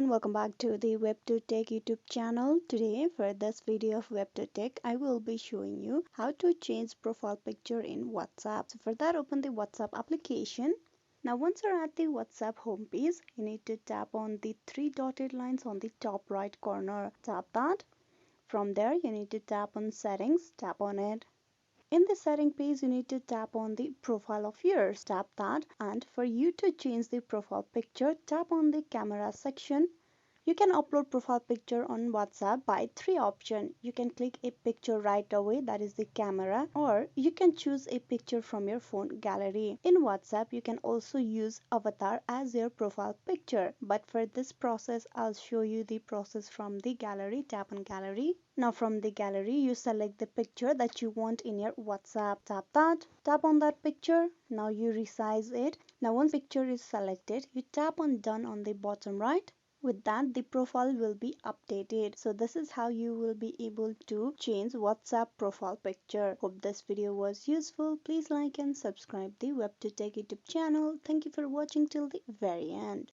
everyone, welcome back to the WebToTech YouTube channel. Today for this video of WebToTech, I will be showing you how to change profile picture in WhatsApp. So for that, open the WhatsApp application. Now once you're at the WhatsApp homepage, you need to tap on the three dotted lines on the top right corner. Tap that. From there, you need to tap on settings, tap on it. In the setting page, you need to tap on the profile of yours. Tap that, and for you to change the profile picture, tap on the camera section. You can upload profile picture on WhatsApp by three options. You can click a picture right away, that is the camera, or you can choose a picture from your phone gallery. In WhatsApp, you can also use avatar as your profile picture. But for this process, I'll show you the process from the gallery. Tap on gallery. Now from the gallery, you select the picture that you want in your WhatsApp. Tap that. Tap on that picture. Now you resize it. Now once picture is selected, you tap on done on the bottom right. With that, the profile will be updated. So this is how you will be able to change WhatsApp profile picture. Hope this video was useful. Please like and subscribe the Web2Tech YouTube channel. Thank you for watching till the very end.